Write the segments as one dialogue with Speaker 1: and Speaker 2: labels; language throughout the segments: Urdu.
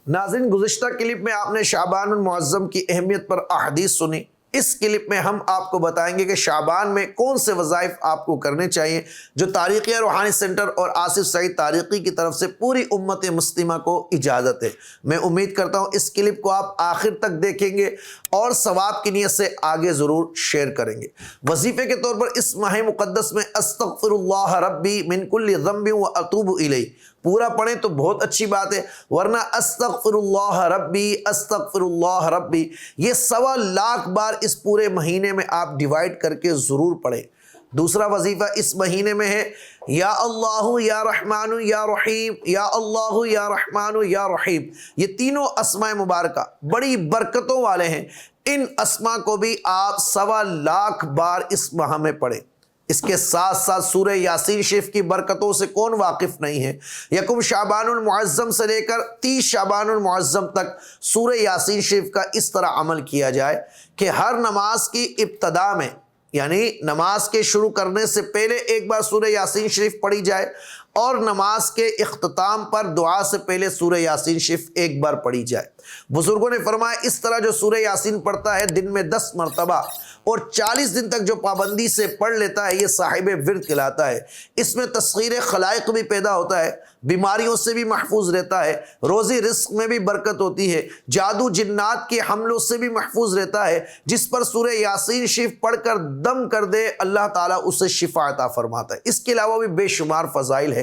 Speaker 1: ناظرین، گزشتہ کلپ میں آپ نے شعبان المعظم کی اہمیت پر احادیث سنی۔ اس کلپ میں ہم آپ کو بتائیں گے کہ شعبان میں کون سے وظائف آپ کو کرنے چاہیے جو تاریخی روحانی سینٹر اور آصف سعید تاریخی کی طرف سے پوری امت مسلمہ کو اجازت ہے۔ میں امید کرتا ہوں اس کلپ کو آپ آخر تک دیکھیں گے اور ثواب کی نیت سے آگے ضرور شیئر کریں گے۔ وظیفے کے طور پر اس ماہ مقدس میں استغفر اللہ ربی من کل ذنب و اتوب الیہ پورا پڑھیں تو بہت اچھی بات ہے، ورنہ استغفر اللہ ربی یہ 1.25 لاکھ بار اس پورے مہینے میں آپ ڈیوائیڈ کر کے ضرور پڑھیں۔ دوسرا وظیفہ اس مہینے میں ہے یا اللہ یا رحمان یا رحیم، یا اللہ یا رحمان یا رحیم۔ یہ تینوں اسماء مبارکہ بڑی برکتوں والے ہیں، ان اسماء کو بھی آپ 1.25 لاکھ بار اس ماہ میں پڑھیں۔ اس کے ساتھ ساتھ سورہ یاسین شریف کی برکتوں سے کون واقف نہیں ہے؟ یکم شعبان المعظم سے لے کر 30 شعبان المعظم تک سورہ یاسین شریف کا اس طرح عمل کیا جائے کہ ہر نماز کی ابتدا میں، یعنی نماز کے شروع کرنے سے پہلے ایک بار سورہ یاسین شریف پڑھی جائے، اور نماز کے اختتام پر دعا سے پہلے سورہ یاسین شریف ایک بار پڑھی جائے۔ بزرگوں نے فرمایا اس طرح جو سورہ یاسین پڑھتا ہے دن میں 10 مرتبہ اور 40 دن تک جو پابندی سے پڑھ لیتا ہے، یہ صاحب ورد کہلاتا ہے۔ اس میں تسخیر خلائق بھی پیدا ہوتا ہے، بیماریوں سے بھی محفوظ رہتا ہے، روزی رزق میں بھی برکت ہوتی ہے، جادو جنات کے حملوں سے بھی محفوظ رہتا ہے۔ جس پر سورہ یاسین شریف پڑھ کر دم کر دے اللہ تعالیٰ اسے شفا عطا فرماتا ہے۔ اس کے علاوہ بھی بے شمار فضائل ہے،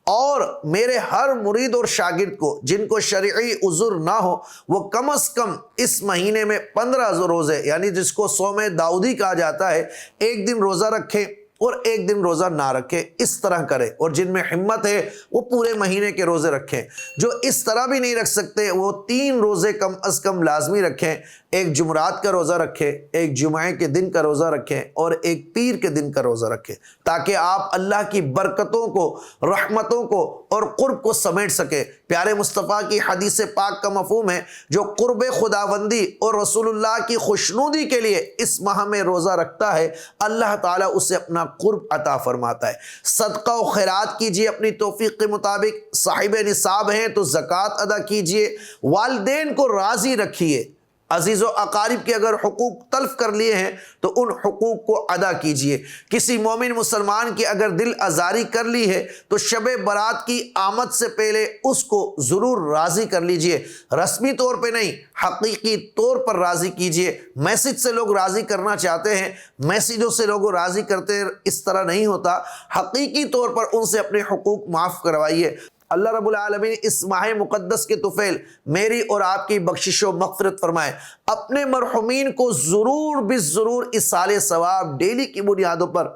Speaker 1: اور میرے ہر مرید اور شاگرد کو جن کو شرعی عذر نہ ہو وہ کم از کم اس مہینے میں 15 روزے، یعنی جس کو صوم داؤدی کہا جاتا ہے، ایک دن روزہ رکھیں اور ایک دن روزہ نہ رکھیں، اس طرح کریں۔ اور جن میں ہمت ہے وہ پورے مہینے کے روزے رکھیں۔ جو اس طرح بھی نہیں رکھ سکتے وہ 3 روزے کم از کم لازمی رکھیں، ایک جمعرات کا روزہ رکھیں، ایک جمعہ کے دن کا روزہ رکھیں، اور ایک پیر کے دن کا روزہ رکھیں، تاکہ آپ اللہ کی برکتوں کو، رحمتوں کو اور قرب کو سمیٹ سکیں۔ پیارے مصطفیٰ کی حدیث پاک کا مفہوم ہے جو قرب خداوندی اور رسول اللہ کی خوشنودی کے لیے اس ماہ میں روزہ رکھتا ہے، اللہ تعالیٰ اسے اپنا قرب عطا فرماتا ہے۔ صدقہ و خیرات کیجئے اپنی توفیق کے مطابق، صاحب نصاب ہیں تو زکوٰۃ ادا کیجئے، والدین کو راضی رکھیے، عزیز و اقارب کے اگر حقوق تلف کر لیے ہیں تو ان حقوق کو ادا کیجئے۔ کسی مومن مسلمان کی اگر دل آزاری کر لی ہے تو شب برات کی آمد سے پہلے اس کو ضرور راضی کر لیجئے، رسمی طور پہ نہیں، حقیقی طور پر راضی کیجئے۔ میسج سے لوگ راضی کرنا چاہتے ہیں، میسجوں سے لوگوں راضی کرتے اس طرح نہیں ہوتا، حقیقی طور پر ان سے اپنے حقوق معاف کروائیے۔ اللہ رب العالمین اس ماہ مقدس کے طفیل میری اور آپ کی بخشش و مغفرت فرمائے۔ اپنے مرحومین کو ضرور بالضرور اصالِ ثواب ڈیلی کی بنیادوں پر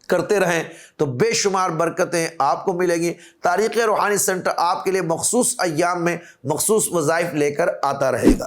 Speaker 1: کرتے رہیں تو بے شمار برکتیں آپ کو ملیں گی۔ تاریخ روحانی سینٹر آپ کے لیے مخصوص ایام میں مخصوص وظائف لے کر آتا رہے گا۔